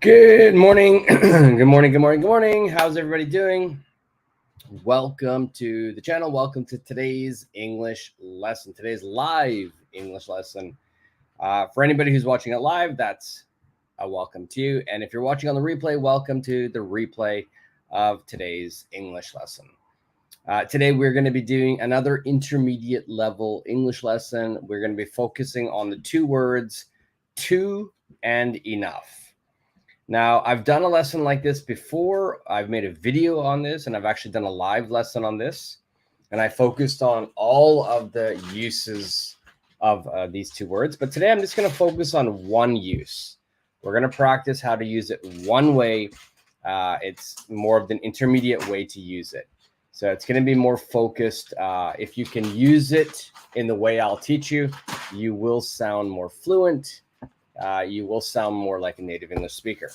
Good morning. Good morning. Good morning. Good morning. How's everybody doing? Welcome to the channel. Welcome to today's English lesson. Today's live English lesson. For anybody who's watching it live, that's a welcome to you. And if you're watching on the replay, welcome to the replay of today's English lesson. Today, we're going to be doing another intermediate level English lesson. We're going to be focusing on the two words, to and enough. Now, I've done a lesson like this before. I've made a video on this, and I've actually done a live lesson on this. And I focused on all of the uses of these two words. But today, I'm just going to focus on one use. We're going to practice how to use it one way. It's more of an intermediate way to use it. So it's going to be more focused. If you can use it in the way I'll teach you, you will sound more fluent. You will sound more like a native English speaker.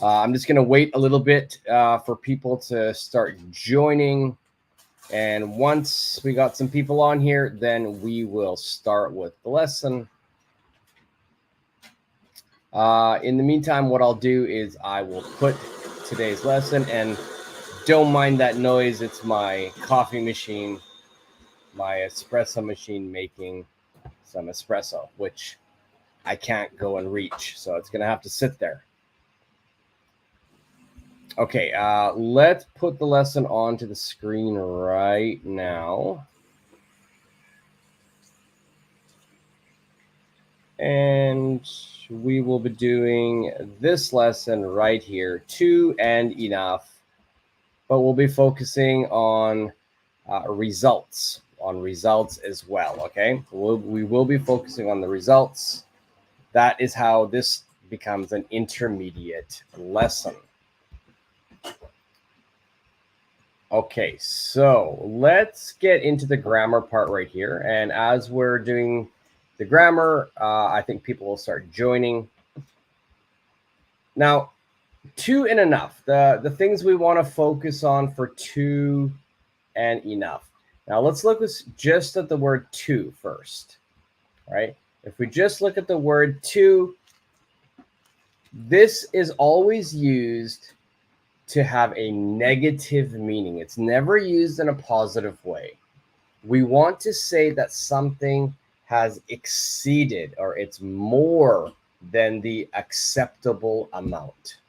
I'm just going to wait a little bit for people to start joining. And once we got some people on here, then we will start with the lesson. In the meantime, what I'll do is I will put today's lesson, and don't mind that noise. It's my coffee machine, my espresso machine making some espresso, which I can't go and reach, so it's going to have to sit there. Okay, let's put the lesson onto the screen right now. And we will be doing this lesson right here, to and enough, but we'll be focusing on results as well, okay? We will be focusing on the results. That is how this becomes an intermediate lesson. Okay, so let's get into the grammar part right here. And as we're doing the grammar, I think people will start joining. Now, to and enough, the things we want to focus on for to and enough. Now, let's look just at the word to first, right? If we just look at the word to, this is always used to have a negative meaning. It's never used in a positive way. We want to say that something has exceeded, or it's more than the acceptable amount.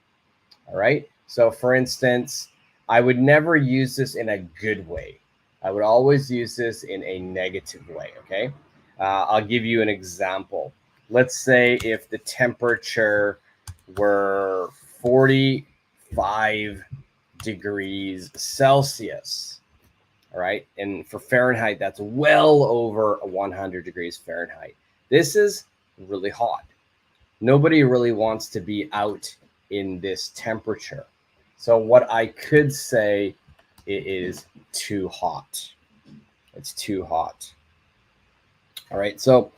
All right. So for instance, I would never use this in a good way. I would always use this in a negative way. Okay. I'll give you an example. Let's say if the temperature were 45 degrees Celsius. All right. And for Fahrenheit, that's well over 100 degrees Fahrenheit. This is really hot. Nobody really wants to be out in this temperature. So what I could say, it is too hot. It's too hot. All right. So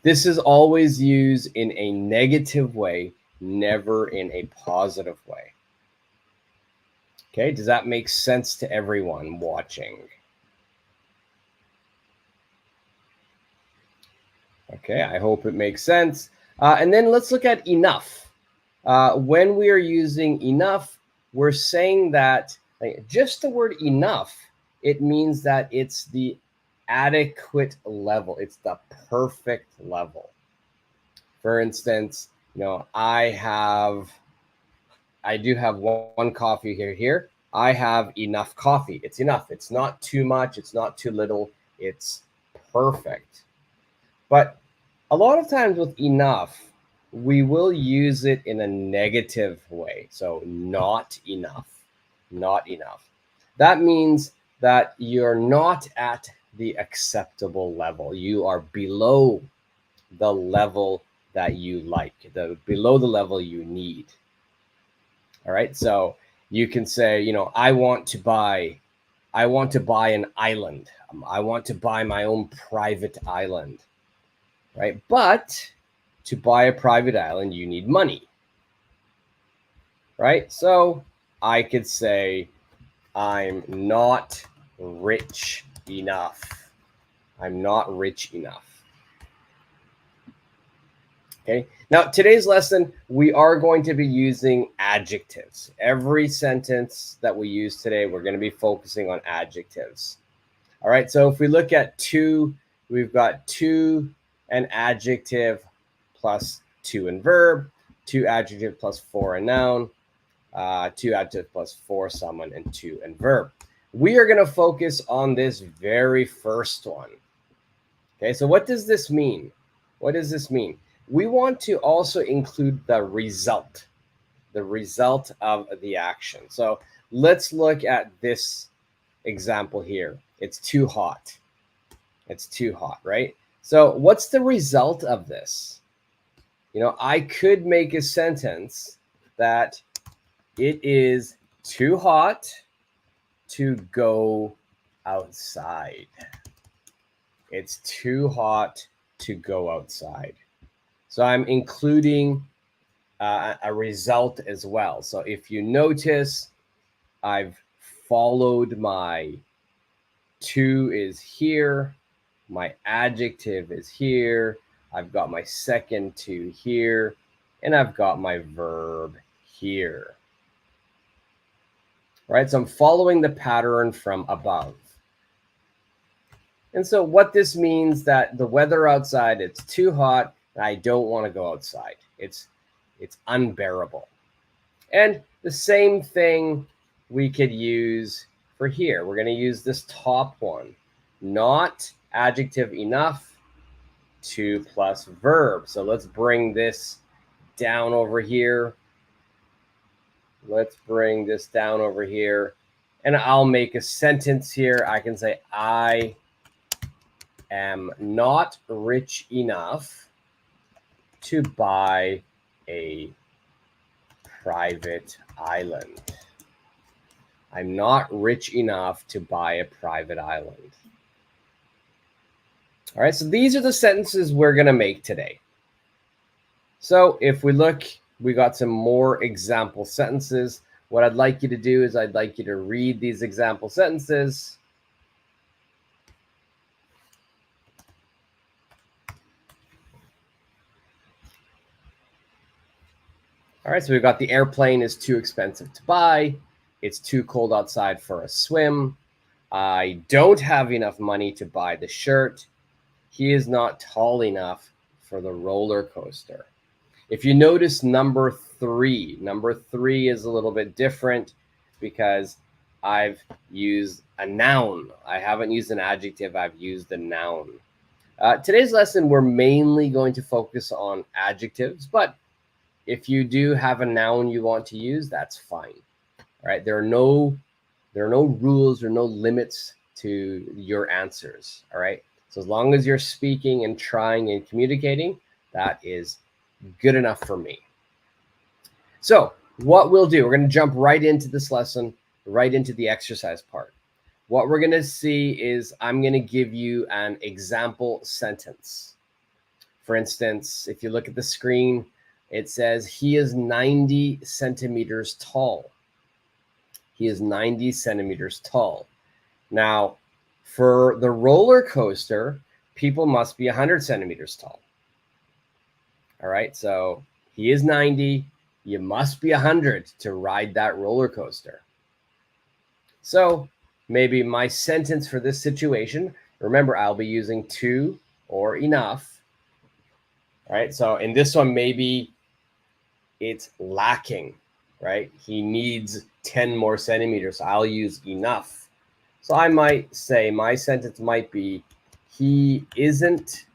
this is always used in a negative way, never in a positive way. Okay. Does that make sense to everyone watching? Okay, I hope it makes sense. And then let's look at enough. When we are using enough, we're saying that just the word enough, it means that it's the adequate level. It's the perfect level. For instance, I do have one coffee here. I have enough coffee. It's enough. It's not too much. It's not too little. It's perfect. But a lot of times with enough, we will use it in a negative way. So not enough, not enough. That means that you're not at the acceptable level. You are below the level that you like, below the level you need. All right. So you can say, I want to buy an island. I want to buy my own private island. Right? But to buy a private island, you need money. Right? So I could say, I'm not rich enough. I'm not rich enough. Okay, now today's lesson, we are going to be using adjectives. Every sentence that we use today, we're going to be focusing on adjectives. All right, so if we look at to, we've got to an adjective plus to and verb, to adjective plus for a noun, to adjective plus for someone, and to and verb. We are going to focus on this very first one. Okay, so what does this mean? What does this mean? We want to also include the result of the action. So let's look at this example here. It's too hot. It's too hot, right? So what's the result of this? You know, I could make a sentence that it is too hot to go outside. It's too hot to go outside. So I'm including a result as well. So if you notice, I've followed my to is here, my adjective is here, I've got my second to here, and I've got my verb here. Right, so I'm following the pattern from above. And so what this means that the weather outside, it's too hot, and I don't want to go outside. It's unbearable. And the same thing we could use for here. We're going to use this top one. Not adjective enough, to plus verb. So let's bring this down over here. Let's bring this down over here. And I'll make a sentence here. I can say, I am not rich enough to buy a private island. I'm not rich enough to buy a private island. All right, so these are the sentences we're going to make today. So if we look, we got some more example sentences. What I'd like you to do is I'd like you to read these example sentences. All right, so we've got the airplane is too expensive to buy. It's too cold outside for a swim. I don't have enough money to buy the shirt. He is not tall enough for the roller coaster. If you notice number three is a little bit different because I've used a noun. I haven't used an adjective, I've used a noun. Today's lesson, we're mainly going to focus on adjectives, but if you do have a noun you want to use, that's fine. All right, there are no rules or no limits to your answers. All right, so as long as you're speaking and trying and communicating, that is good enough for me. So what we'll do, we're going to jump right into this lesson, right into the exercise part. What we're going to see is I'm going to give you an example sentence. For instance, if you look at the screen, it says he is 90 centimeters tall. He is 90 centimeters tall. Now, for the roller coaster, people must be 100 centimeters tall. All right, so he is 90. You must be 100 to ride that roller coaster. So maybe my sentence for this situation, remember, I'll be using to or enough. All right, so in this one, maybe it's lacking, right? He needs 10 more centimeters. I'll use enough. So I might say my sentence might be, he isn't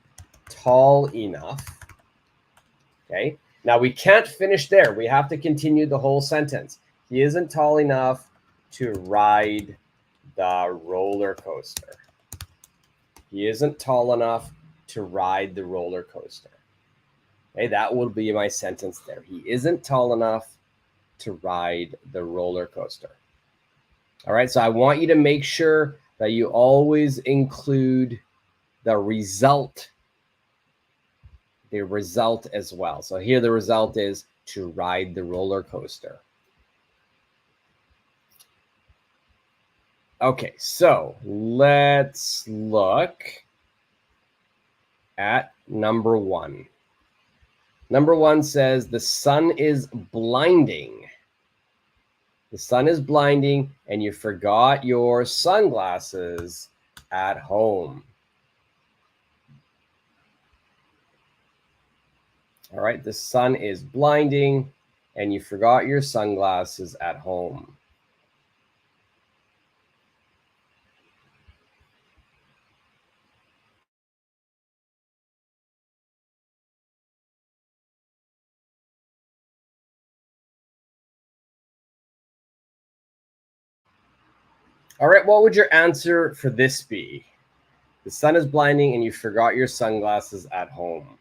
tall enough. Okay, now we can't finish there. We have to continue the whole sentence. He isn't tall enough to ride the roller coaster. He isn't tall enough to ride the roller coaster. Okay, that will be my sentence there. He isn't tall enough to ride the roller coaster. All right, so I want you to make sure that you always include the result as well. So here the result is to ride the roller coaster. Okay, so let's look at number one. Number 1 says the sun is blinding. The sun is blinding and you forgot your sunglasses at home. All right, the sun is blinding and you forgot your sunglasses at home. All right, what would your answer for this be? The sun is blinding and you forgot your sunglasses at home.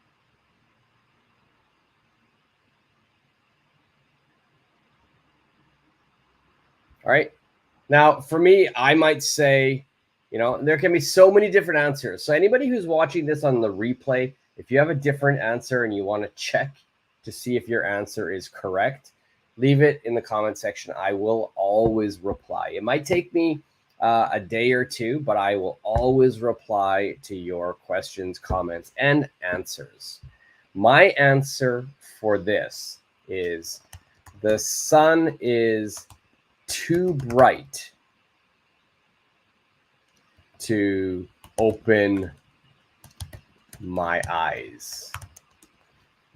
All right. Now, for me, I might say, there can be so many different answers. So anybody who's watching this on the replay, if you have a different answer and you want to check to see if your answer is correct, leave it in the comment section. I will always reply. It might take me a day or two, but I will always reply to your questions, comments, and answers. My answer for this is the sun is too bright to open my eyes.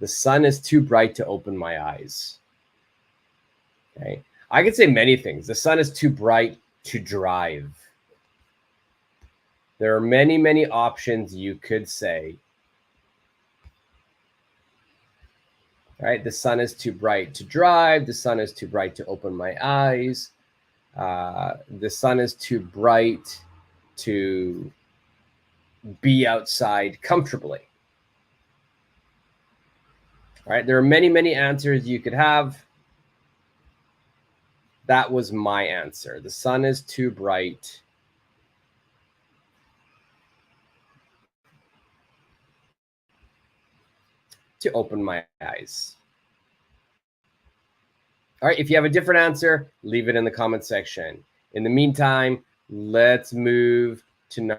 The sun is too bright to open my eyes. Okay. I could say many things. The sun is too bright to drive. There are many, many options you could say. All right. The sun is too bright to drive. The sun is too bright to open my eyes. The sun is too bright to be outside comfortably. All right, there are many, many answers you could have. That was my answer. The sun is too bright to open my eyes. All right, if you have a different answer, leave it in the comment section. In the meantime, let's move to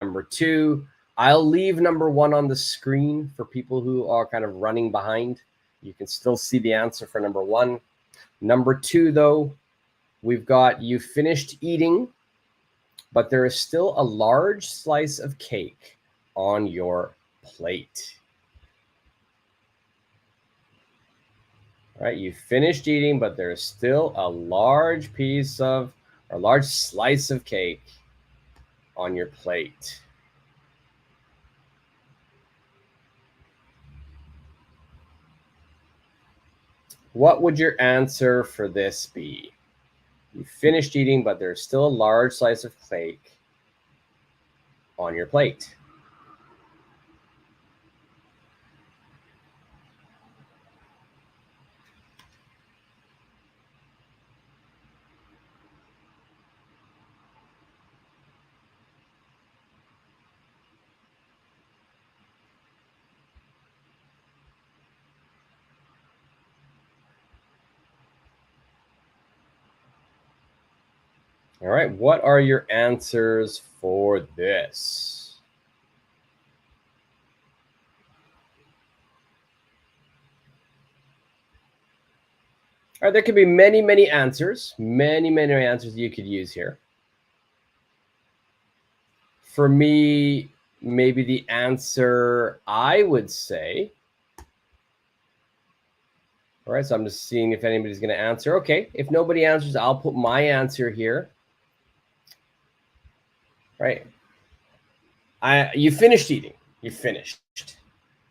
number 2. I'll leave number 1 on the screen for people who are kind of running behind. You can still see the answer for number 1. Number 2, though, we've got you finished eating, but there is still a large slice of cake on your plate. All right, you finished eating, but there's still a large slice of cake on your plate. What would your answer for this be? You finished eating, but there's still a large slice of cake on your plate. All right, what are your answers for this? All right, there could be many, many answers, many answers you could use here. For me, maybe the answer I would say. All right, so I'm just seeing if anybody's going to answer. Okay, if nobody answers, I'll put my answer here. Right. You finished eating. You finished.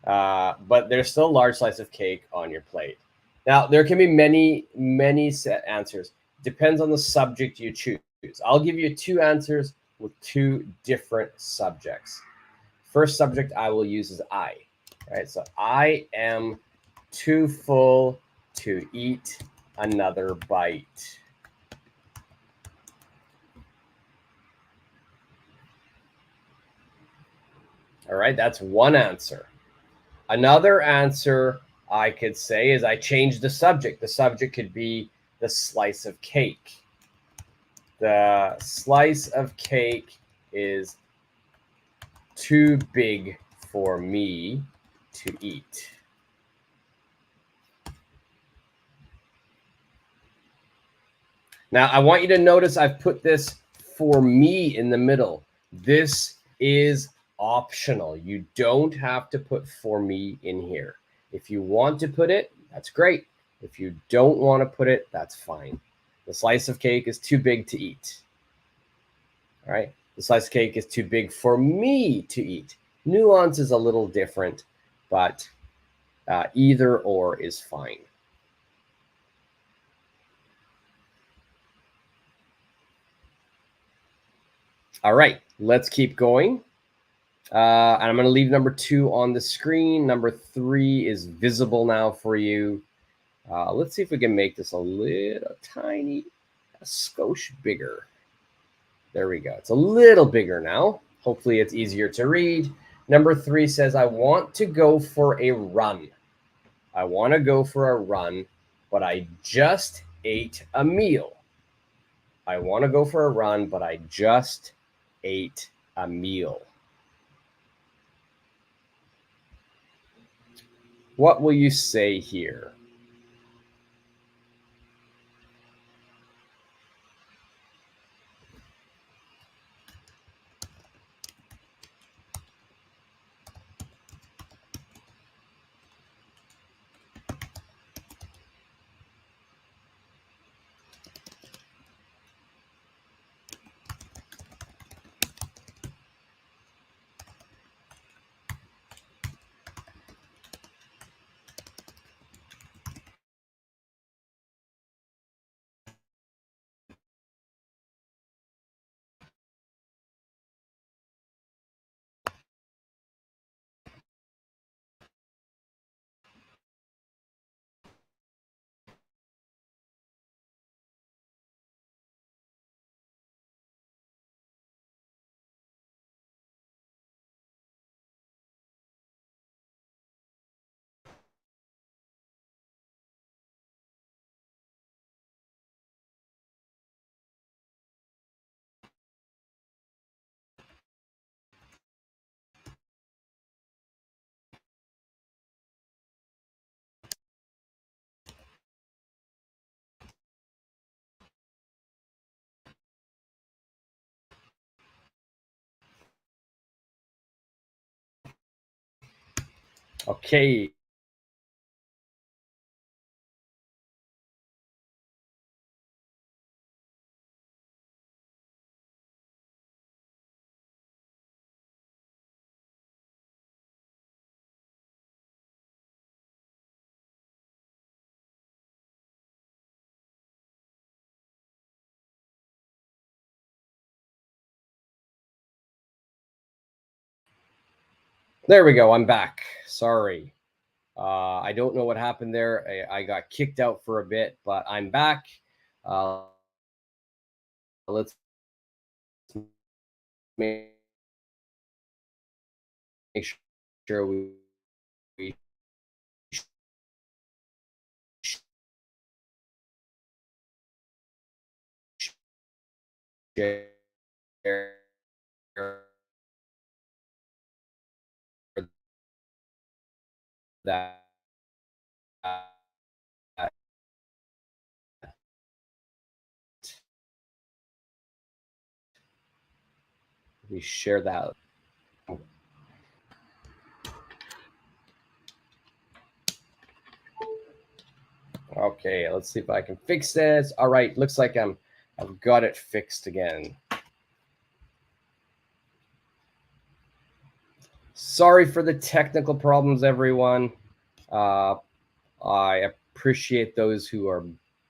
But there's still a large slice of cake on your plate. Now, there can be many set answers. Depends on the subject you choose. I'll give you 2 answers with 2 different subjects. First subject I will use is I. All right, so I am too full to eat another bite. All right, that's one answer. Another answer I could say is I changed the subject. The subject could be the slice of cake. The slice of cake is too big for me to eat. Now, I want you to notice I've put this for me in the middle. This is optional. You don't have to put for me in here. If you want to put it, that's great. If you don't want to put it, that's fine. The slice of cake is too big to eat. All right. The slice of cake is too big for me to eat. Nuance is a little different, but either or is fine. All right, let's keep going. And I'm going to leave number 2 on the screen. Number 3 is visible now for you. Let's see if we can make this a little tiny, a skosh bigger. There we go. It's a little bigger now. Hopefully it's easier to read. Number 3 says, I want to go for a run. I want to go for a run, but I just ate a meal. I want to go for a run, but I just ate a meal. What will you say here? Okay. There we go. I'm back. Sorry. I don't know what happened there. I got kicked out for a bit, but I'm back. Let's make sure we share that. We share that. Okay, let's see if I can fix this. All right, looks like I've got it fixed again. Sorry for the technical problems, everyone. I appreciate those who are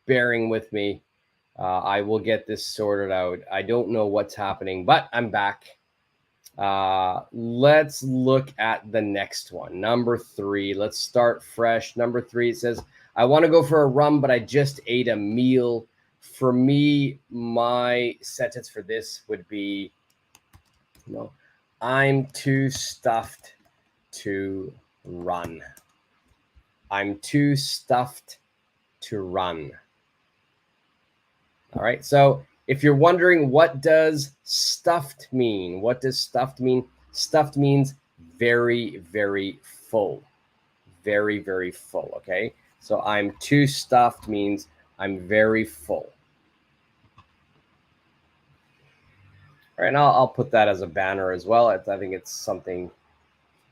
bearing with me. I will get this sorted out. I don't know what's happening, but I'm back. Let's look at the next one. Number 3. Let's start fresh. Number 3, it says, I want to go for a run, but I just ate a meal. For me, my sentence for this would be, I'm too stuffed to run. I'm too stuffed to run. All right. So if you're wondering, what does stuffed mean? What does stuffed mean? Stuffed means very, very full. Very, very full. Okay. So I'm too stuffed means I'm very full. All right, and I'll put that as a banner as well. I think it's something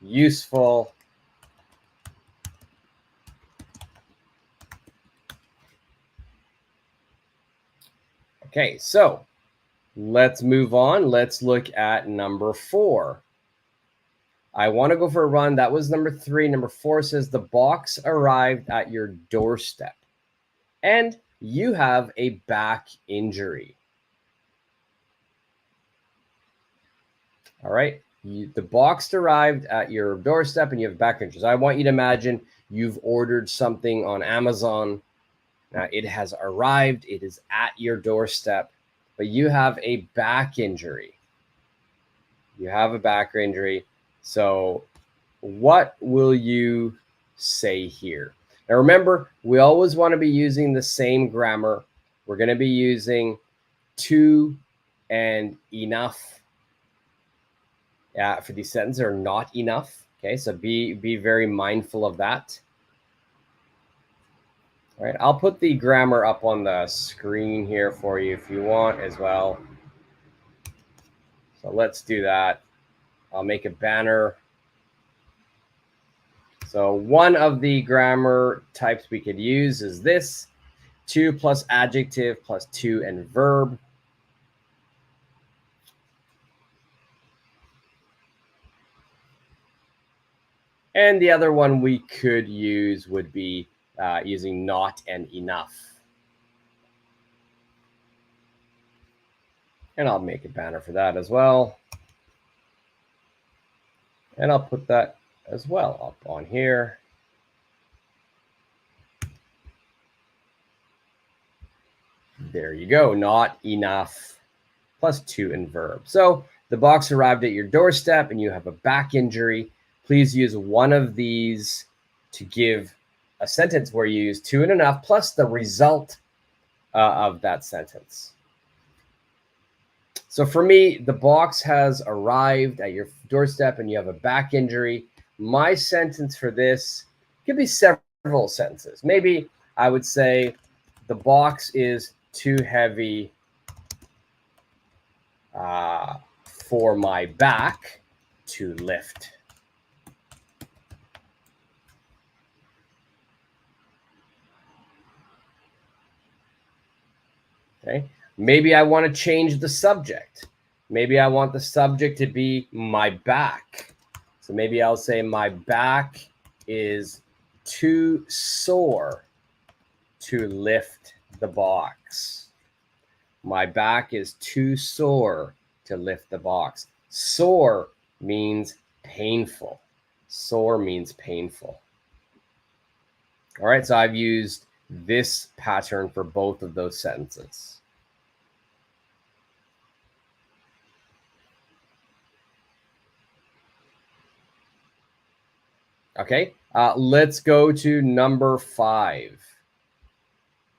useful. Okay, so let's move on. Let's look at number 4. I want to go for a run. That was number 3. Number 4 says the box arrived at your doorstep and you have a back injury. All right. The box arrived at your doorstep and you have back injuries. I want you to imagine you've ordered something on Amazon. Now it has arrived. It is at your doorstep, but you have a back injury. You have a back injury. So what will you say here? Now remember, we always want to be using the same grammar. We're going to be using to and enough for these sentences, or not enough. Okay, so be very mindful of that. All right, I'll put the grammar up on the screen here for you if you want as well. So let's do that. I'll make a banner. So one of the grammar types we could use is this: to plus adjective plus to and verb. And the other one we could use would be using not and enough. And I'll make a banner for that as well. And I'll put that as well up on here. There you go, not enough plus to and verb. So the box arrived at your doorstep and you have a back injury. Please use one of these to give a sentence where you use to and enough plus the result of that sentence. So for me, the box has arrived at your doorstep and you have a back injury. My sentence for this could be several sentences. Maybe I would say the box is too heavy for my back to lift. Okay, maybe I want to change the subject. Maybe I want the subject to be my back. So maybe I'll say my back is too sore to lift the box. My back is too sore to lift the box. Sore means painful. Sore means painful. All right, so I've used this pattern for both of those sentences. Okay, let's go to number 5.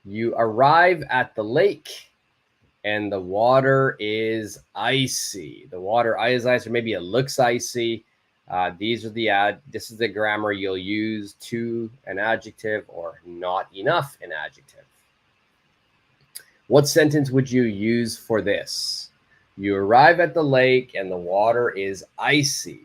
You arrive at the lake and the water is icy. The water is icy, or maybe it looks icy. This is the grammar you'll use: to an adjective or not enough an adjective. What sentence would you use for this? You arrive at the lake and the water is icy.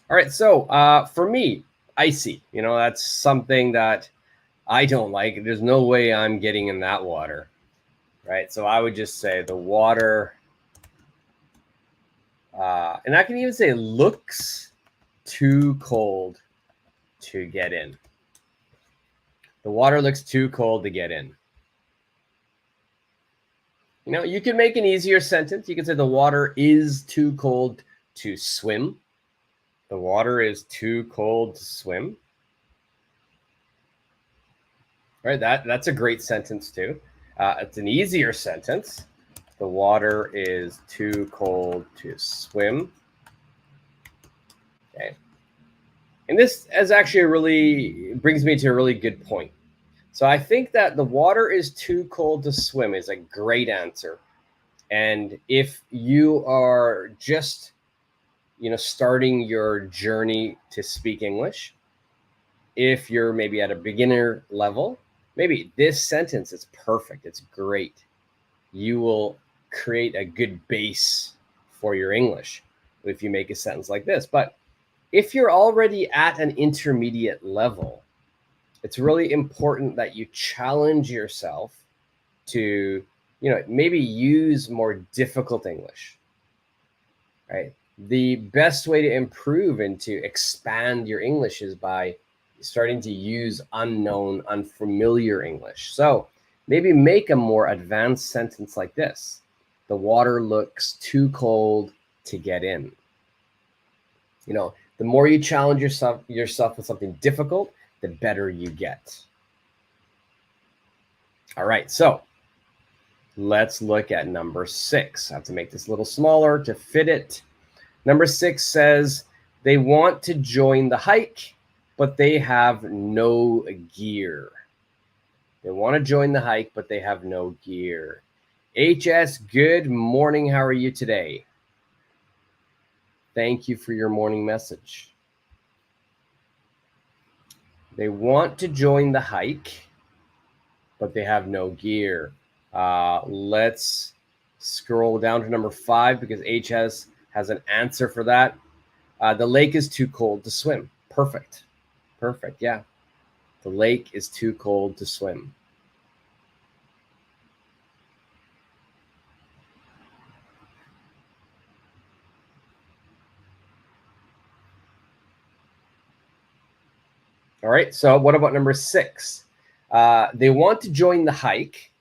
All right, so for me, icy, that's something that I don't like. There's no way I'm getting in that water, right? So I would just say the water, and I can even say looks too cold to get in. The water looks too cold to get in. You can make an easier sentence. You can say the water is too cold to swim. The water is too cold to swim. Right, that's a great sentence too. It's an easier sentence. The water is too cold to swim. Okay. And this is actually brings me to a really good point. So I think that the water is too cold to swim is a great answer. And if you are just, starting your journey to speak English, if you're maybe at a beginner level, maybe this sentence is perfect. It's great. You will create a good base for your English if you make a sentence like this. But if you're already at an intermediate level, it's really important that you challenge yourself to, maybe use more difficult English, right? The best way to improve and to expand your English is by starting to use unknown, unfamiliar English. So maybe make a more advanced sentence like this. The water looks too cold to get in. The more you challenge yourself with something difficult, the better you get. All right, so let's look at number 6. I have to make this a little smaller to fit it. Number 6 says they want to join the hike, but they have no gear. They want to join the hike, but they have no gear. HS, good morning. How are you today? Thank you for your morning message. They want to join the hike, but they have no gear. Let's scroll down to number 5 because HS has an answer for that. The lake is too cold to swim. Perfect. Perfect. Yeah. The lake is too cold to swim. All right. So what about number 6? They want to join the hike,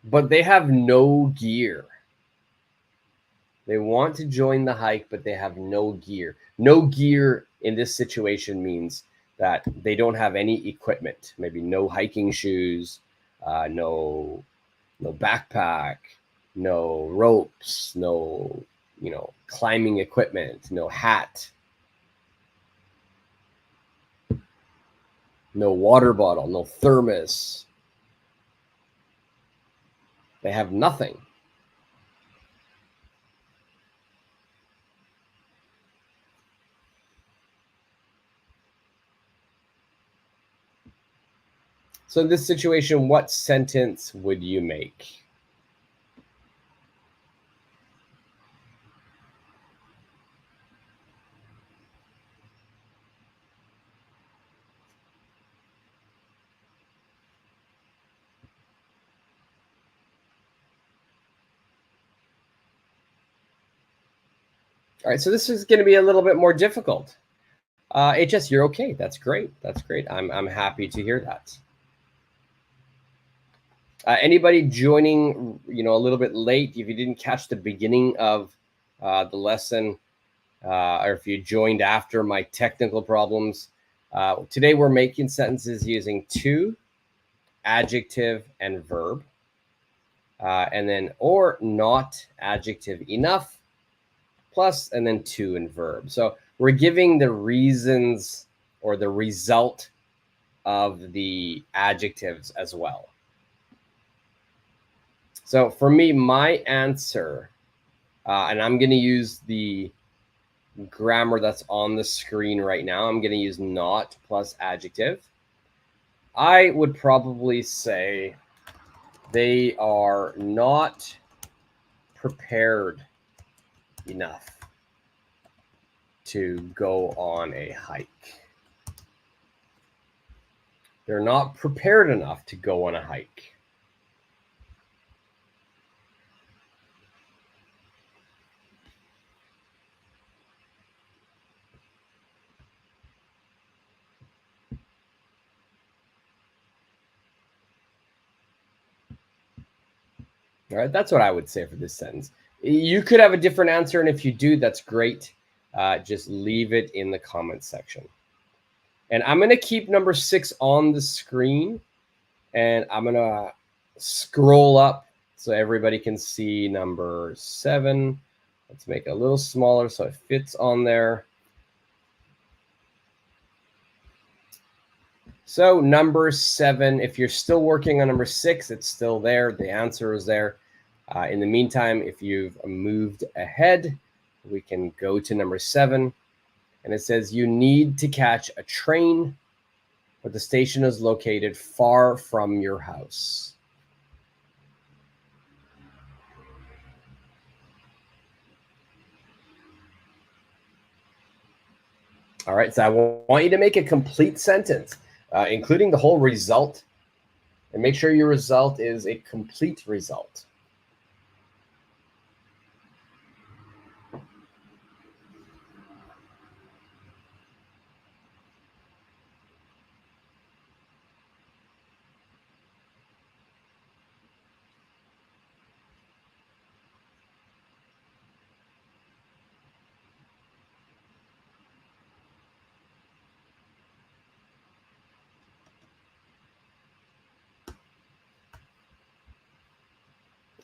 but they have no gear. They want to join the hike, but they have no gear. No gear in this situation means that they don't have any equipment, maybe no hiking shoes, no backpack, no ropes, no, climbing equipment, no hat, no water bottle, no thermos. They have nothing. So in this situation, what sentence would you make? All right, so this is going to be a little bit more difficult. HS, you're okay. That's great. That's great. I'm happy to hear that. Anybody joining, a little bit late, if you didn't catch the beginning of the lesson, or if you joined after my technical problems, today we're making sentences using to, adjective, and verb, and then or not, adjective, enough, plus, and then to and verb. So we're giving the reasons or the result of the adjectives as well. So for me, my answer, and I'm going to use the grammar that's on the screen right now. I'm going to use not plus adjective. I would probably say they are not prepared enough to go on a hike. They're not prepared enough to go on a hike. All right, that's what I would say for this sentence. You could have a different answer, and if you do, that's great. Just leave it in the comments section. And I'm going to keep number 6 on the screen, and I'm going to scroll up so everybody can see number 7. Let's make it a little smaller so it fits on there. So number 7, if you're still working on number 6, it's still there. The answer is there. In the meantime, if you've moved ahead, we can go to number 7. And it says you need to catch a train, but the station is located far from your house. All right, so I want you to make a complete sentence, including the whole result, and make sure your result is a complete result.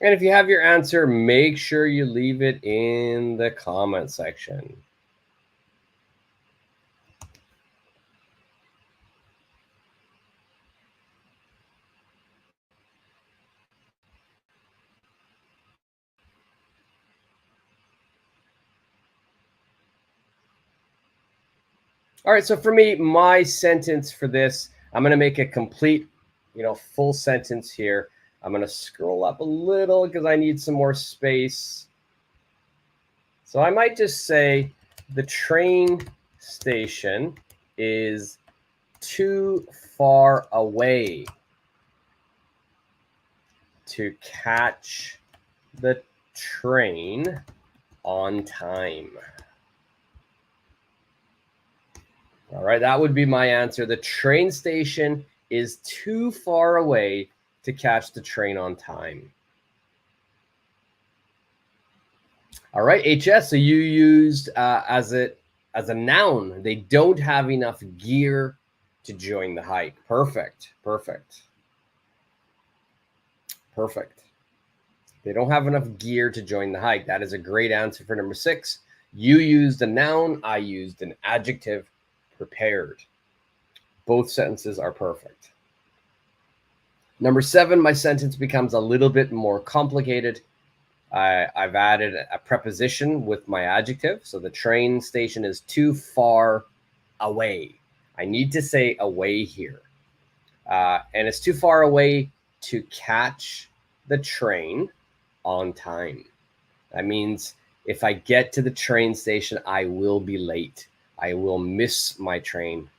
And if you have your answer, make sure you leave it in the comment section. All right, so for me, my sentence for this, I'm going to make a complete, full sentence here. I'm going to scroll up a little because I need some more space. So I might just say the train station is too far away to catch the train on time. All right, that would be my answer. The train station is too far away to catch the train on time. All right, HS, so you used as a noun. They don't have enough gear to join the hike. Perfect, perfect. Perfect. They don't have enough gear to join the hike. That is a great answer for number 6. You used a noun. I used an adjective. Prepared. Both sentences are perfect. Number 7, my sentence becomes a little bit more complicated. I've added a preposition with my adjective. So the train station is too far away. I need to say away here. And it's too far away to catch the train on time. That means if I get to the train station, I will be late. I will miss my train.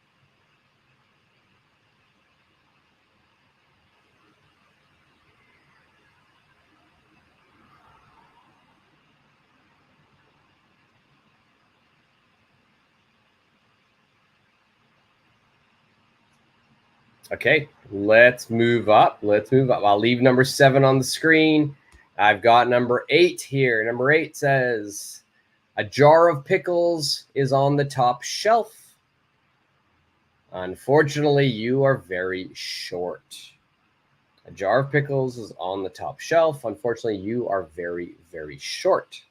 Okay, let's move up. Let's move up. I'll leave number 7 on the screen. I've got number 8 here. Number 8 says, a jar of pickles is on the top shelf. Unfortunately, you are very short. A jar of pickles is on the top shelf. Unfortunately, you are very, very short.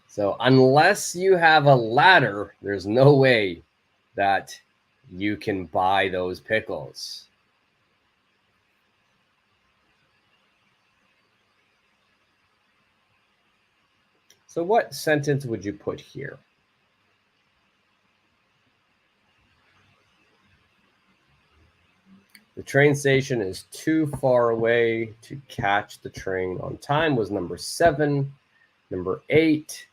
So unless you have a ladder, there's no way that you can buy those pickles. So what sentence would you put here? The train station is too far away to catch the train on time was number 7. Number 8,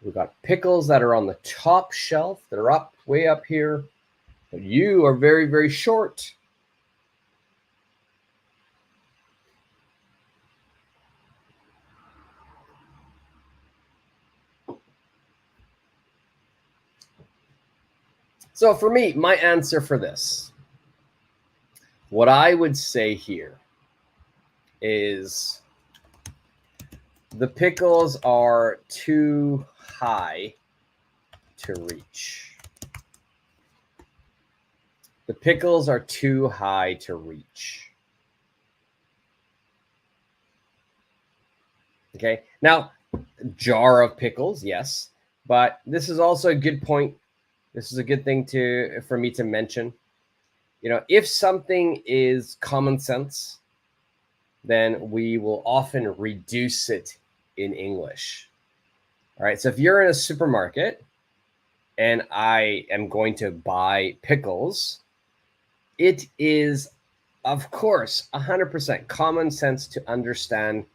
we've got pickles that are on the top shelf. They're up, way up here. But you are very, very short. So for me, my answer for this, what I would say here is the pickles are too high to reach. The pickles are too high to reach. Okay, now, jar of pickles, yes, But this is also a good point. This is a good thing for me to mention. You know, if something is common sense, then we will often reduce it in English. All right. So if you're in a supermarket and I am going to buy pickles, it is, of course, 100% common sense to understand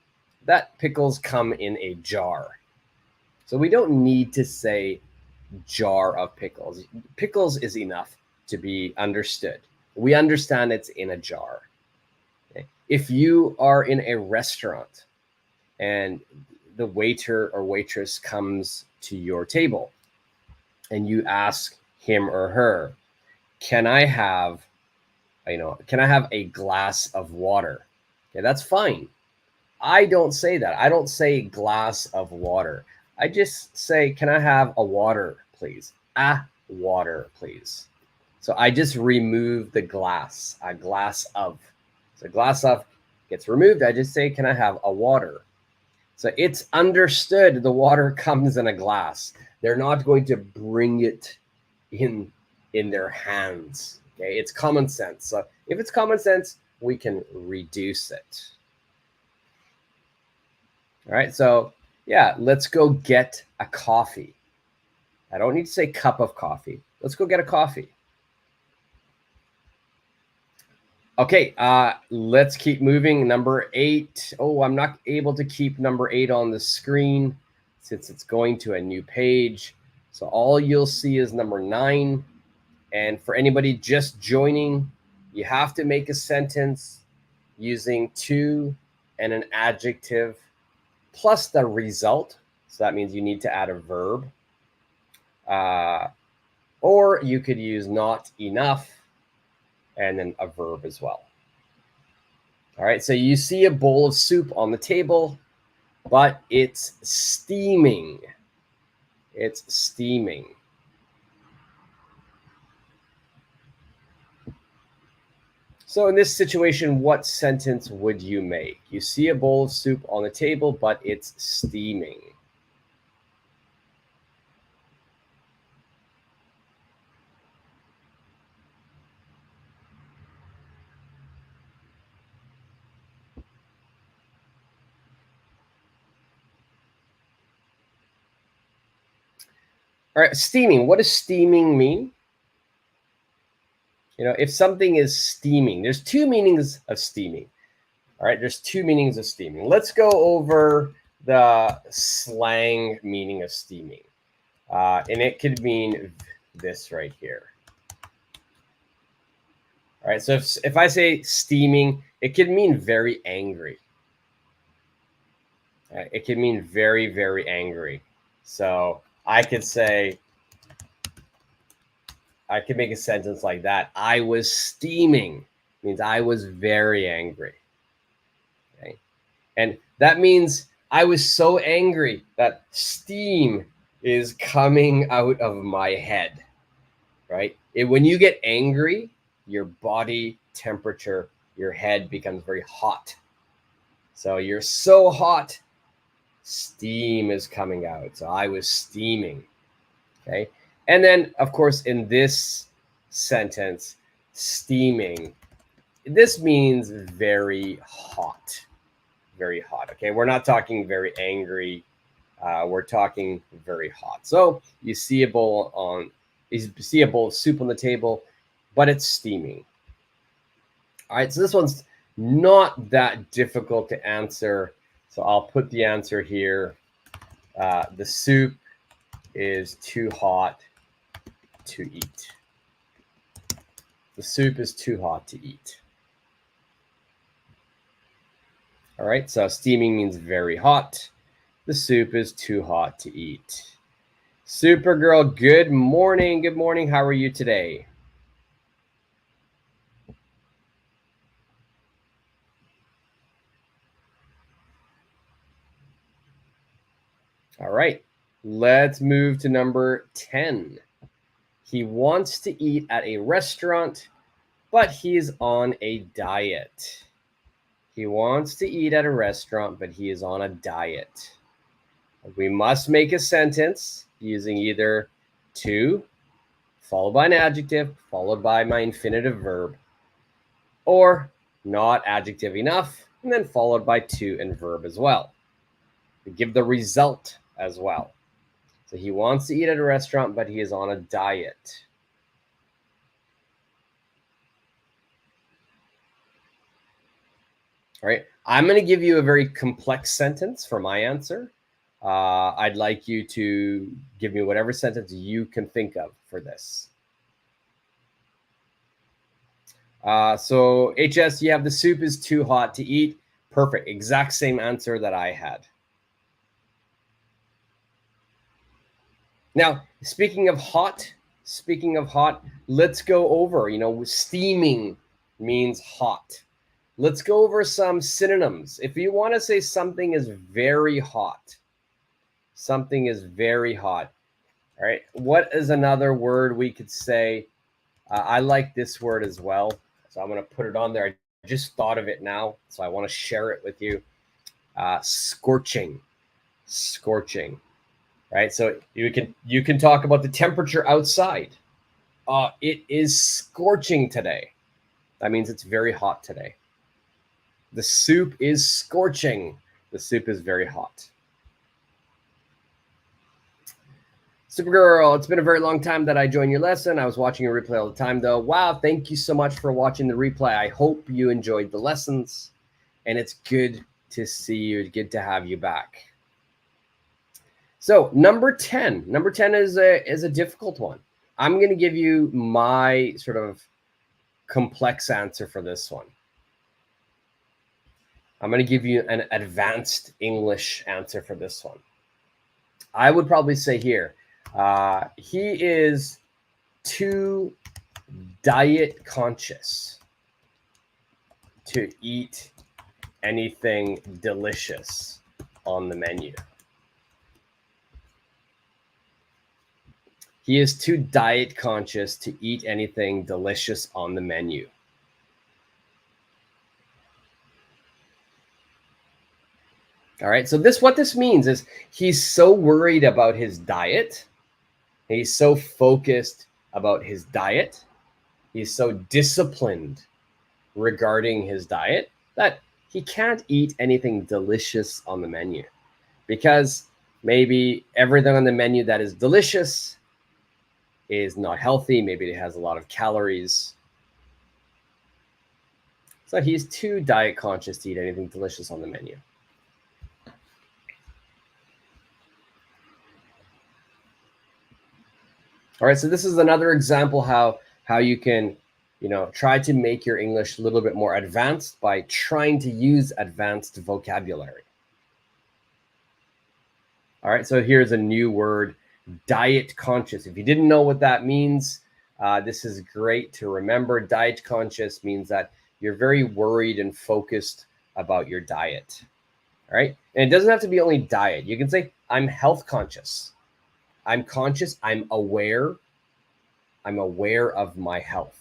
that pickles come in a jar. So we don't need to say jar of pickles. Pickles is enough to be understood. We understand it's in a jar. Okay? If you are in a restaurant and the waiter or waitress comes to your table and you ask him or her, can I have a glass of water? Okay, that's fine. I don't say that. I don't say glass of water. I just say, can I have a water, please? A water, please. So I just remove the glass, a glass of. So glass of gets removed. I just say, can I have a water? So it's understood the water comes in a glass. They're not going to bring it in their hands. Okay, it's common sense. So if it's common sense, we can reduce it. All right, so yeah, let's go get a coffee. I don't need to say cup of coffee. Let's go get a coffee. Okay, let's keep moving. Number 8. Oh, I'm not able to keep number 8 on the screen since it's going to a new page. So all you'll see is number 9. And for anybody just joining, you have to make a sentence using to and an adjective plus the result. So that means you need to add a verb. Or you could use not enough and then a verb as well. All right, so you see a bowl of soup on the table, but it's steaming. It's steaming. So in this situation, what sentence would you make? You see a bowl of soup on the table, but it's steaming. All right, steaming. What does steaming mean? You know, if something is steaming, there's 2 meanings of steaming. All right, there's 2 meanings of steaming. Let's go over the slang meaning of steaming. And it could mean this right here. All right, so if I say steaming, it could mean very angry. It can mean very, very angry. So I could say, I could make a sentence like that. I was steaming means I was very angry. Okay. And that means I was so angry that steam is coming out of my head, right? When you get angry, your body temperature, your head becomes very hot. So you're so hot, steam is coming out. So I was steaming. Okay. And then, of course, in this sentence, steaming, this means very hot. Very hot. Okay. We're not talking very angry. We're talking very hot. So you see a bowl of soup on the table, but it's steaming. All right. So this one's not that difficult to answer. So I'll put the answer here. The soup is too hot to eat. The soup is too hot to eat. All right, so steaming means very hot. The soup is too hot to eat. Supergirl, good morning. Good morning. How are you today? All right, let's move to number 10. He wants to eat at a restaurant, but he's on a diet. He wants to eat at a restaurant, but he is on a diet. We must make a sentence using either to followed by an adjective, followed by my infinitive verb, or not adjective enough, and then followed by to and verb as well. To give the result as well. So he wants to eat at a restaurant, but he is on a diet. All right, I'm going to give you a very complex sentence for my answer. I'd like you to give me whatever sentence you can think of for this. So HS, you have the soup is too hot to eat. Perfect. Exact same answer that I had. Now, speaking of hot, let's go over, steaming means hot. Let's go over some synonyms. If you want to say something is very hot, something is very hot. All right. What is another word we could say? I like this word as well. So I'm going to put it on there. I just thought of it now, so I want to share it with you. Scorching, scorching, right? So you can talk about the temperature outside. It is scorching today. That means it's very hot today. The soup is scorching. The soup is very hot. Supergirl, it's been a very long time that I joined your lesson. I was watching your replay all the time, though. Wow, thank you so much for watching the replay. I hope you enjoyed the lessons, and it's good to see you. Good to have you back. So number 10. Number 10 is a difficult one. I'm going to give you my sort of complex answer for this one. I'm going to give you an advanced English answer for this one. I would probably say here, he is too diet conscious to eat anything delicious on the menu. He is too diet conscious to eat anything delicious on the menu. All right, so what this means is he's so worried about his diet. He's so focused about his diet. He's so disciplined regarding his diet that he can't eat anything delicious on the menu because maybe everything on the menu that is delicious is not healthy. Maybe it has a lot of calories. So he's too diet conscious to eat anything delicious on the menu. All right, so this is another example how you can, try to make your English a little bit more advanced by trying to use advanced vocabulary. All right, so here's a new word, diet conscious. If you didn't know what that means, this is great to remember. Diet conscious means that you're very worried and focused about your diet. All right, and it doesn't have to be only diet. You can say, I'm health conscious. I'm conscious, I'm aware of my health.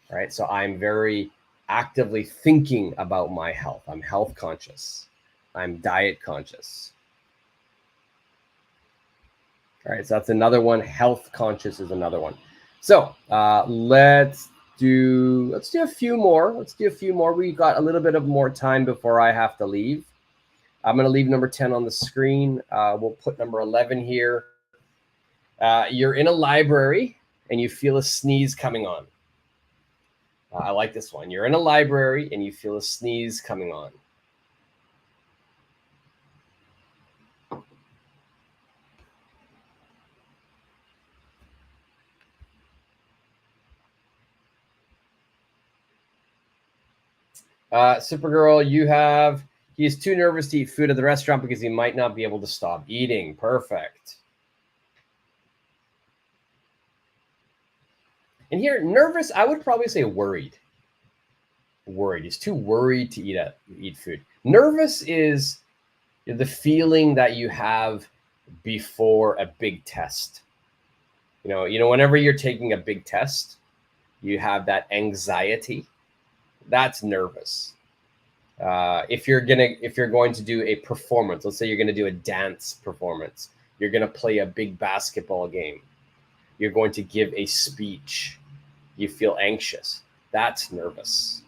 All right, so I'm very actively thinking about my health. I'm health conscious. I'm diet conscious. All right, so that's another one. Health conscious is another one. So let's do a few more. We got a little bit of more time before I have to leave. I'm going to leave number 10 on the screen. We'll put number 11 here. You're in a library and you feel a sneeze coming on. I like this one. You're in a library and you feel a sneeze coming on. Supergirl, he is too nervous to eat food at the restaurant because he might not be able to stop eating. Perfect. And here, nervous, I would probably say worried. Worried. He's too worried to eat food. Nervous is the feeling that you have before a big test. Whenever you're taking a big test, you have that anxiety. That's nervous. If you're going to do a performance, let's say you're going to do a dance performance, You're going to play a big basketball game. You're going to give a speech. You feel anxious. That's nervous.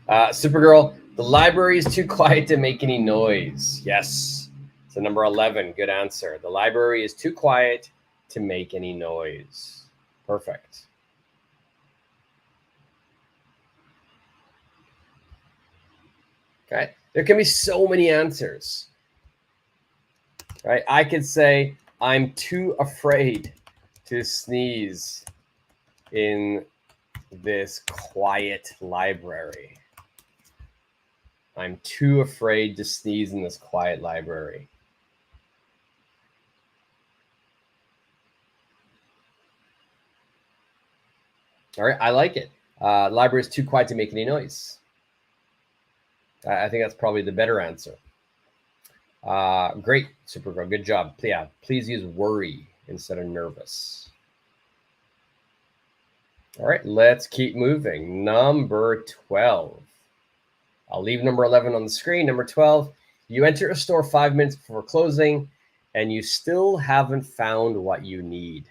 Supergirl, the library is too quiet to make any noise. Yes. So number 11, good answer. The library is too quiet to make any noise. Perfect. Okay. There can be so many answers. Right? I could say, I'm too afraid to sneeze in this quiet library. I'm too afraid to sneeze in this quiet library. All right, I like it. Library is too quiet to make any noise. I think that's probably the better answer. Great, Supergirl. Good job. Yeah, please use worry instead of nervous. All right, let's keep moving. Number 12. I'll leave number 11 on the screen. Number 12, you enter a store 5 minutes before closing and you still haven't found what you need.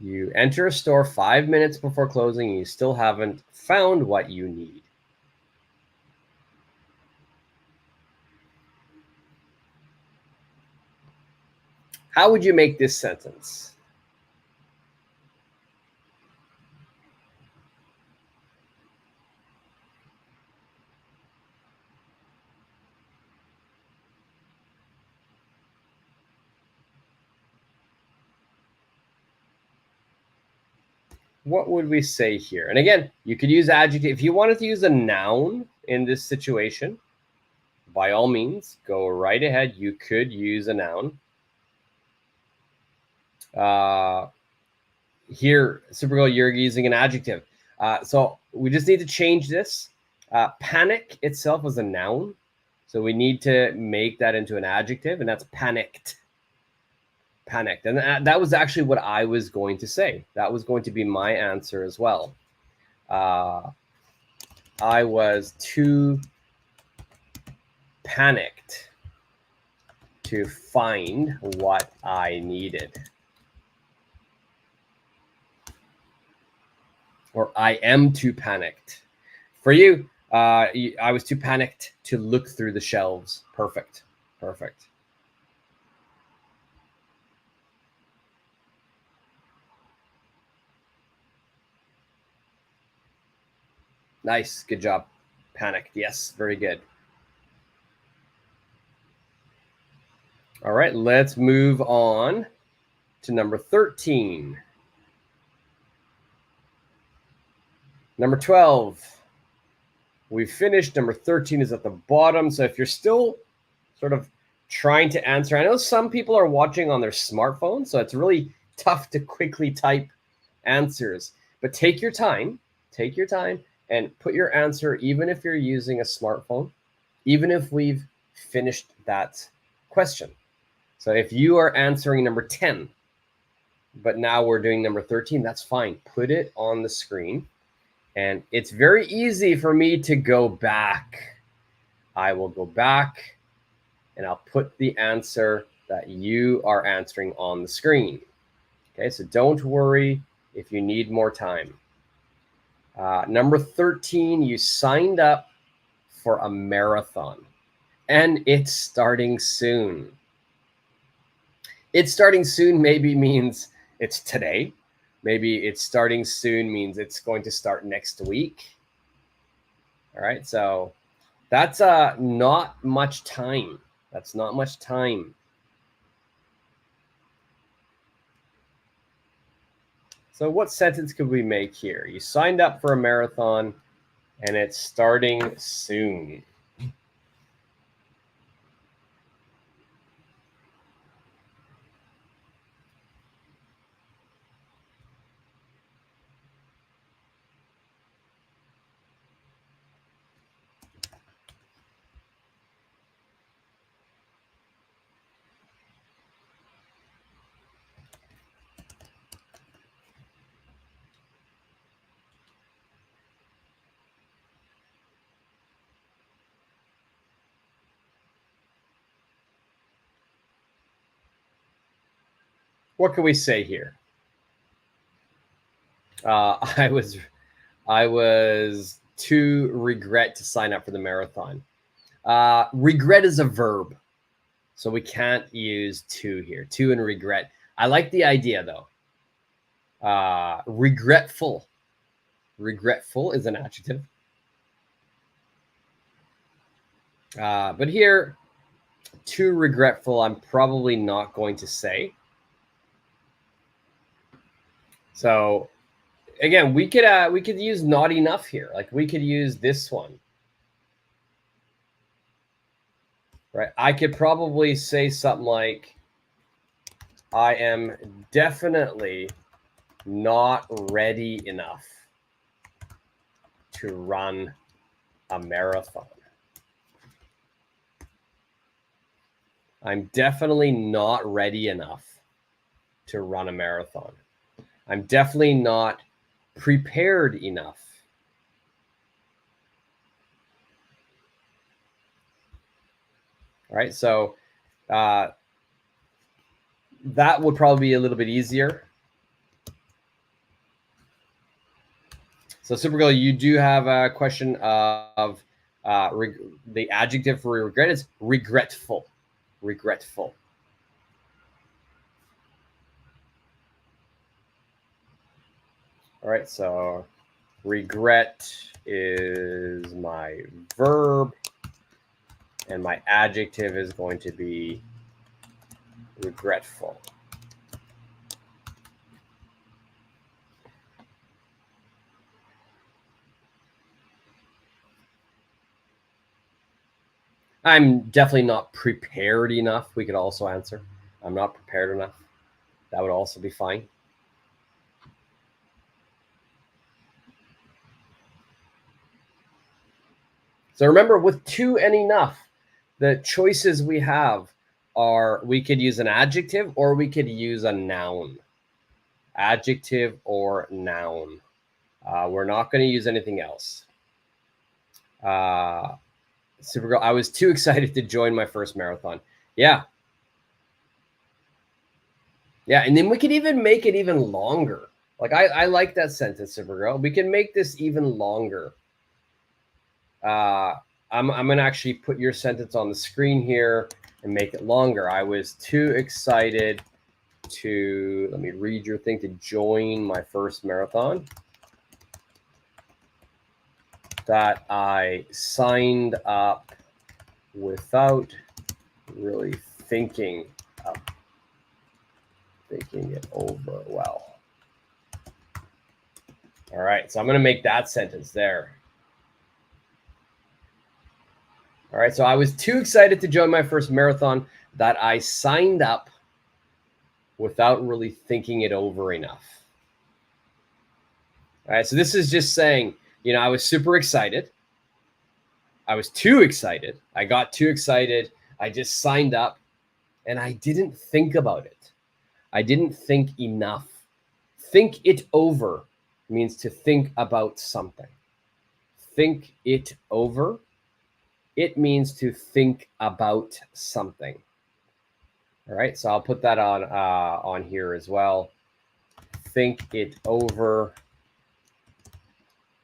You enter a store 5 minutes before closing and you still haven't found what you need. How would you make this sentence? What would we say here? And again, you could use adjective. If you wanted to use a noun in this situation, by all means, go right ahead. You could use a noun. Here, Supergirl, you're using an adjective. So we just need to change this. Panic itself is a noun. So we need to make that into an adjective, and that's panicked. Panicked. And that was actually what I was going to say. That was going to be my answer as well. I was too panicked to find what I needed. Or I am too panicked. For you, I was too panicked to look through the shelves. Perfect. Perfect. Nice. Good job. Panicked. Yes. Very good. All right. Let's move on to number 13. Number 12. We finished. Number 13 is at the bottom. So if you're still sort of trying to answer, I know some people are watching on their smartphone, so it's really tough to quickly type answers. But take your time. Take your time and put your answer, even if you're using a smartphone, even if we've finished that question. So if you are answering number 10, but now we're doing number 13, that's fine. Put it on the screen. And it's very easy for me to go back. I will go back and I'll put the answer that you are answering on the screen. Okay, so don't worry if you need more time. Number 13, you signed up for a marathon and it's starting soon. It's starting soon maybe means it's today. Maybe it's starting soon means it's going to start next week. All right, so that's not much time. That's not much time. So what sentence could we make here? You signed up for a marathon and it's starting soon. what can we say here? I was too regret to sign up for the marathon. Regret is a verb, so we can't use to here. To and regret. I like the idea though. Regretful. Regretful is an adjective. But here, too regretful, I'm probably not going to say. So again, we could use not enough here. Like we could use this one. Right? I could probably say something like, I am definitely not ready enough to run a marathon. I'm definitely not ready enough to run a marathon. I'm definitely not prepared enough. All right, so that would probably be a little bit easier. So Supergirl, you do have a question of the adjective for regret is regretful. Regretful. All right, so regret is my verb, and my adjective is going to be regretful. I'm definitely not prepared enough. We could also answer. I'm not prepared enough. That would also be fine. So remember, with to and enough, the choices we have are we could use an adjective or we could use a noun. Adjective or noun. We're not going to use anything else. Supergirl, I was too excited to join my first marathon. Yeah. Yeah, and then we could even make it even longer. Like I like that sentence, Supergirl. We can make this even longer. I'm gonna actually put your sentence on the screen here and make it longer. I was too excited to, let me read your thing, to join my first marathon that I signed up without really thinking it over well. All right, so I'm going to make that sentence there. All right, so I was too excited to join my first marathon that I signed up without really thinking it over enough. All right, so this is just saying, you know, I was super excited. I was too excited. I got too excited. I just signed up and I didn't think about it. I didn't think enough. Think it over means to think about something. Think it over. It means to think about something. All right, so I'll put that on here as well. Think it over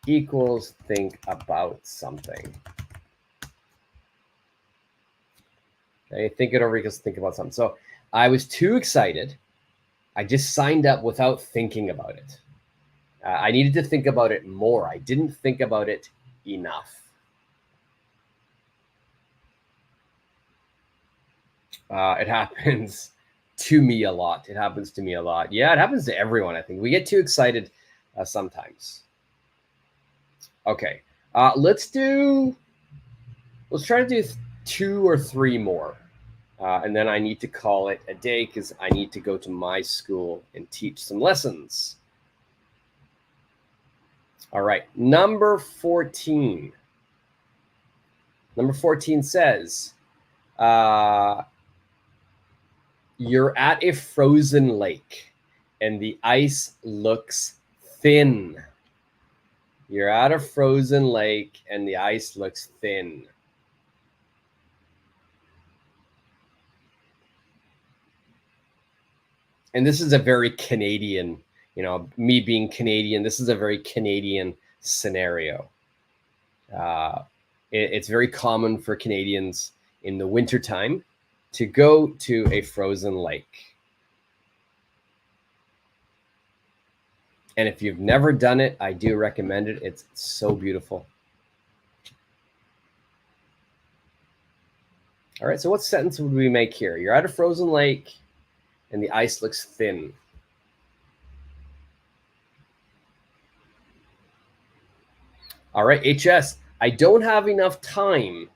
equals think about something. Okay, think it over equals think about something. So I was too excited. I just signed up without thinking about it. I needed to think about it more. I didn't think about it enough. It happens to me a lot. It happens to me a lot. Yeah, it happens to everyone, I think. We get too excited sometimes. Okay, let's try to do 2 or 3 more. And then I need to call it a day because I need to go to my school and teach some lessons. All right, number 14. Number 14 says, you're at a frozen lake and the ice looks thin. You're at a frozen lake and the ice looks thin. And this is a very Canadian, you know, me being Canadian, this is a very Canadian scenario. It's very common for Canadians in the wintertime to go to a frozen lake. And if you've never done it, I do recommend it. It's so beautiful. All right, so what sentence would we make here? You're at a frozen lake and the ice looks thin. All right, HS, I don't have enough time.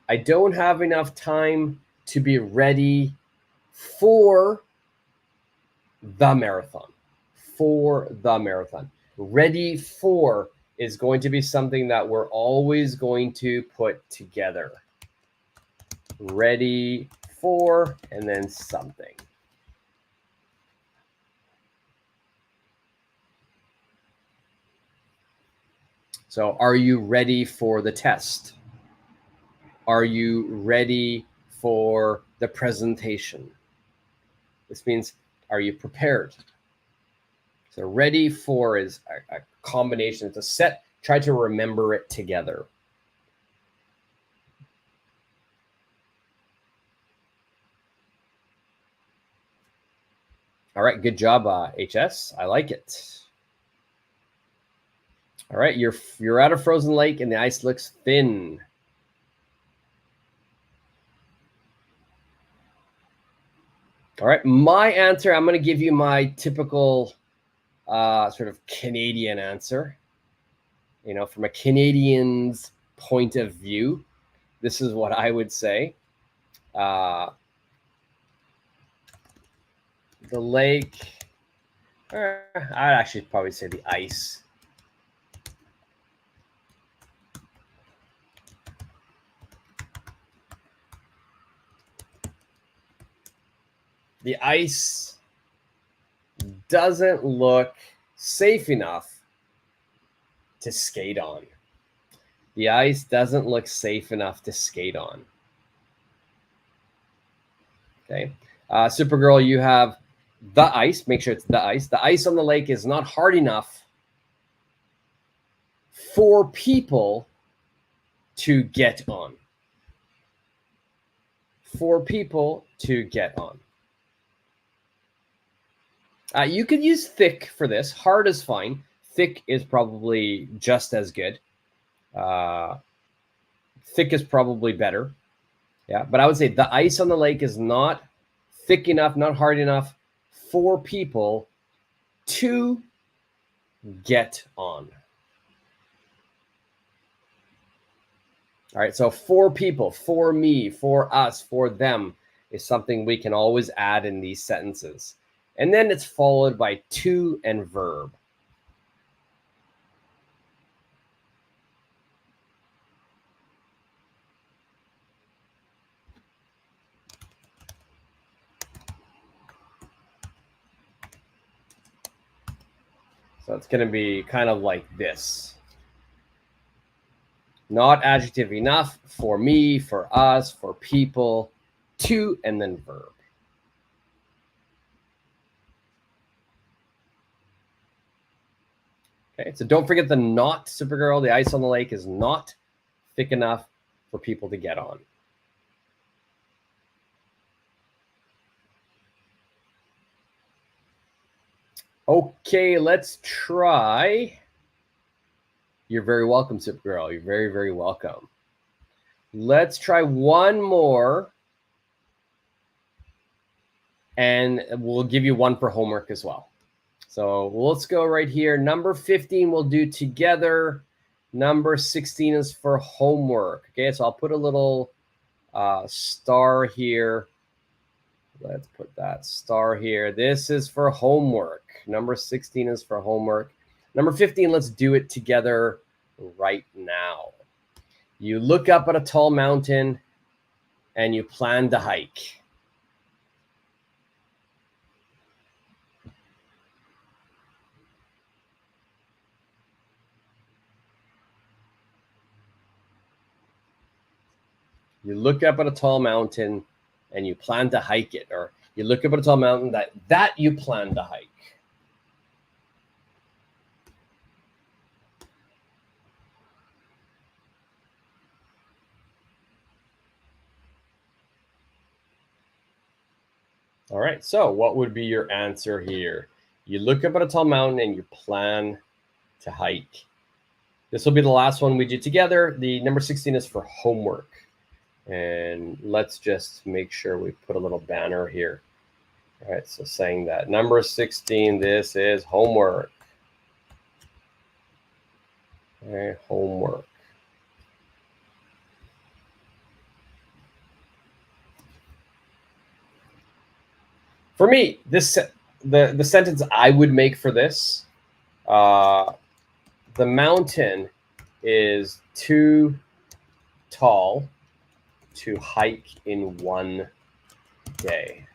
I don't have enough time to be ready for the marathon. For the marathon. Ready for is going to be something that we're always going to put together. Ready for, and then something. So are you ready for the test? Are you ready for the presentation? This means, are you prepared? So ready for is a combination. It's a set. Try to remember it together. All right, good job, HS. I like it. All right, you're at a frozen lake and the ice looks thin. All right, my answer, I'm going to give you my typical sort of Canadian answer. You know, from a Canadian's point of view, this is what I would say. The lake, I'd actually probably say the ice. The ice doesn't look safe enough to skate on. The ice doesn't look safe enough to skate on. Okay. Supergirl, you have the ice. Make sure it's the ice. The ice on the lake is not hard enough for people to get on. For people to get on. You could use thick for this. Hard is fine. Thick is probably just as good. Thick is probably better. Yeah, but I would say the ice on the lake is not thick enough, not hard enough for people to get on. All right, so for people, for me, for us, for them is something we can always add in these sentences. And then it's followed by to and verb. So it's going to be kind of like this. Not adjective enough, for me, for us, for people, to, and then verb. Okay, so don't forget the not, Supergirl. The ice on the lake is not thick enough for people to get on. Okay, let's try. You're very welcome, Supergirl. You're very, very welcome. Let's try one more. And we'll give you one for homework as well. So let's go right here. Number 15 we'll do together. Number 16 is for homework. Okay, so I'll put a little star here. Let's put that star here. This is for homework. Number 16 is for homework. Number 15, let's do it together right now. You look up at a tall mountain and you plan to hike. You look up at a tall mountain and you plan to hike it, or You look up at a tall mountain that you plan to hike. All right, so what would be your answer here? You look up at a tall mountain and you plan to hike. This will be the last one we do together. The number 16 is for homework. And let's just make sure we put a little banner here. All right, so saying that number 16, this is homework. Okay, homework. For me, this the sentence I would make for this, the mountain is too tall to hike in one day.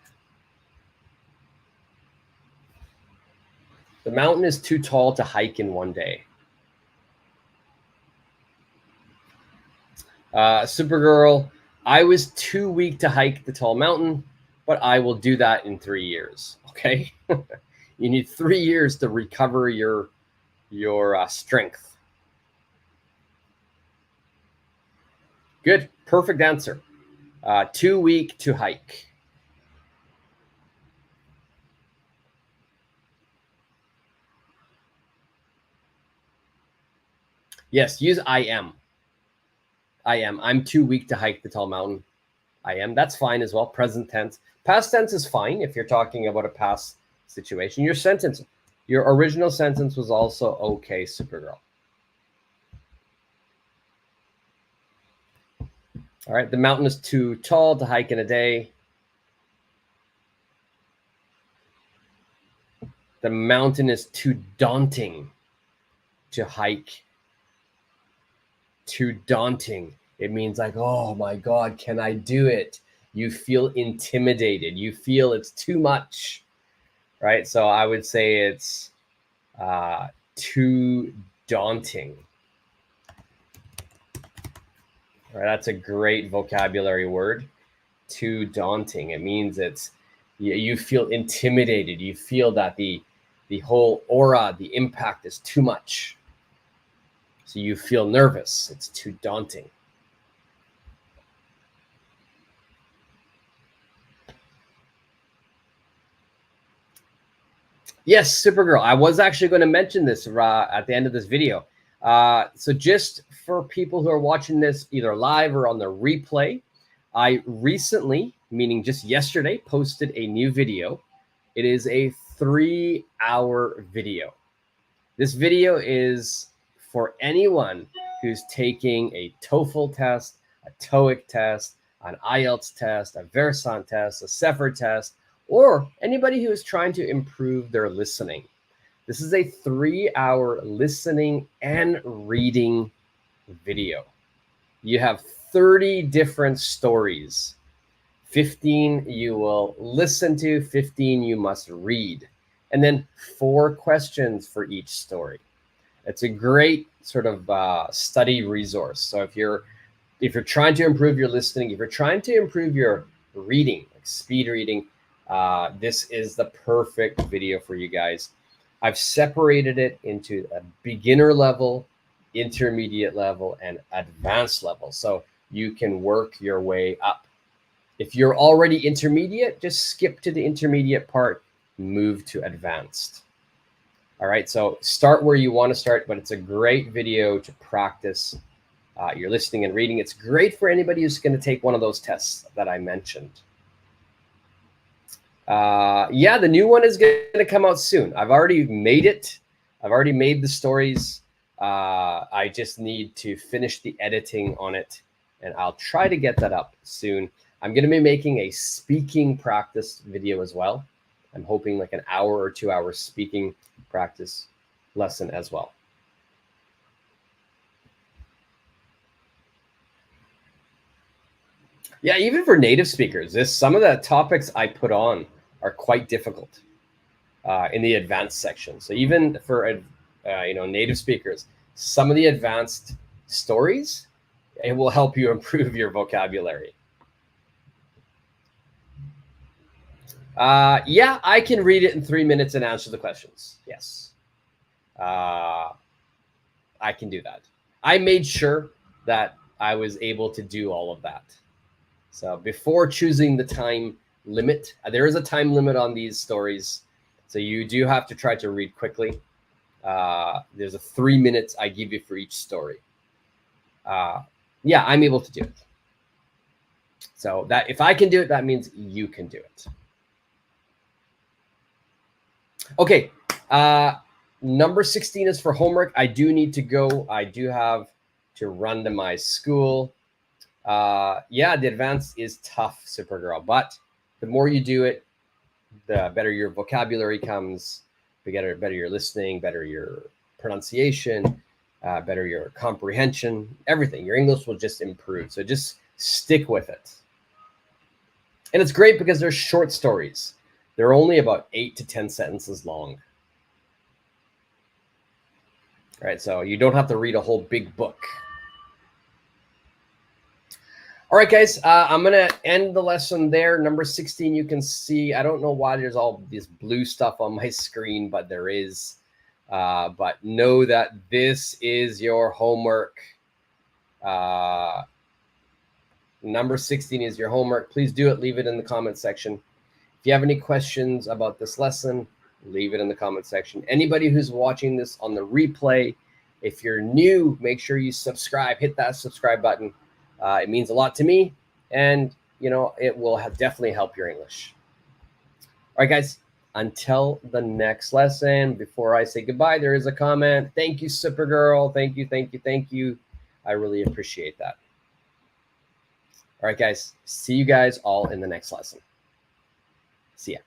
The mountain is too tall to hike in one day. Supergirl, I was too weak to hike the tall mountain, but I will do that in 3 years. Okay, you need 3 years to recover your strength. Good, perfect answer. Too weak to hike. Yes, use I am. I am. I'm too weak to hike the tall mountain. I am. That's fine as well. Present tense. Past tense is fine if you're talking about a past situation. Your original sentence was also okay, Supergirl. All right. The mountain is too tall to hike in a day. The mountain is too daunting to hike. Too daunting. It means like, oh my God, can I do it? You feel intimidated. You feel it's too much, right? So I would say it's too daunting. All right, that's a great vocabulary word. Too daunting. It means you feel intimidated. You feel that the whole aura, the impact is too much. So you feel nervous. It's too daunting. Yes, Supergirl. I was actually going to mention this at the end of this video. So just for people who are watching this either live or on the replay, I recently, meaning just yesterday, posted a new video. It is a 3-hour video. This video is for anyone who's taking a TOEFL test, a TOEIC test, an IELTS test, a Versant test, a CEFR test, or anybody who is trying to improve their listening. This is a 3-hour listening and reading video. You have 30 different stories. 15 you will listen to, 15 you must read, and then 4 questions for each story. It's a great sort of study resource. So if you're trying to improve your listening, if you're trying to improve your reading, like speed reading, this is the perfect video for you guys. I've separated it into a beginner level, intermediate level, and advanced level, so you can work your way up. If you're already intermediate, just skip to the intermediate part, move to advanced. All right, so start where you want to start, but it's a great video to practice your listening and reading. It's great for anybody who's going to take one of those tests that I mentioned. Yeah, the new one is going to come out soon. I've already made it. I've already made the stories. I just need to finish the editing on it, and I'll try to get that up soon. I'm going to be making a speaking practice video as well. I'm hoping like an hour or 2 hours speaking practice lesson as well. Yeah, even for native speakers, some of the topics I put on are quite difficult in the advanced section. So even for native speakers, some of the advanced stories, it will help you improve your vocabulary. Yeah, I can read it in 3 minutes and answer the questions. Yes. I can do that. I made sure that I was able to do all of that. So before choosing the time limit, there is a time limit on these stories. So you do have to try to read quickly. There's a 3 minutes I give you for each story. Yeah, I'm able to do it. So that if I can do it, that means you can do it. Okay. Number 16 is for homework. I do need to go. I do have to run to my school. Yeah, the advanced is tough, Supergirl, but the more you do it, the better your vocabulary comes, better your listening, better your pronunciation, better your comprehension, everything. Your English will just improve. So just stick with it. And it's great because they're short stories. They're only about 8 to 10 sentences long. All right, so you don't have to read a whole big book. All right, guys, I'm going to end the lesson there. Number 16, you can see, I don't know why there's all this blue stuff on my screen, but there is. But know that this is your homework. Number 16 is your homework. Please do it. Leave it in the comment section. If you have any questions about this lesson, leave it in the comment section. Anybody who's watching this on the replay, if you're new, make sure you subscribe. Hit that subscribe button. It means a lot to me, and it will definitely help your English. All right, guys, until the next lesson. Before I say goodbye, there is a comment. Thank you, Supergirl. Thank you, thank you, thank you. I really appreciate that. All right, guys, see you guys all in the next lesson. See ya.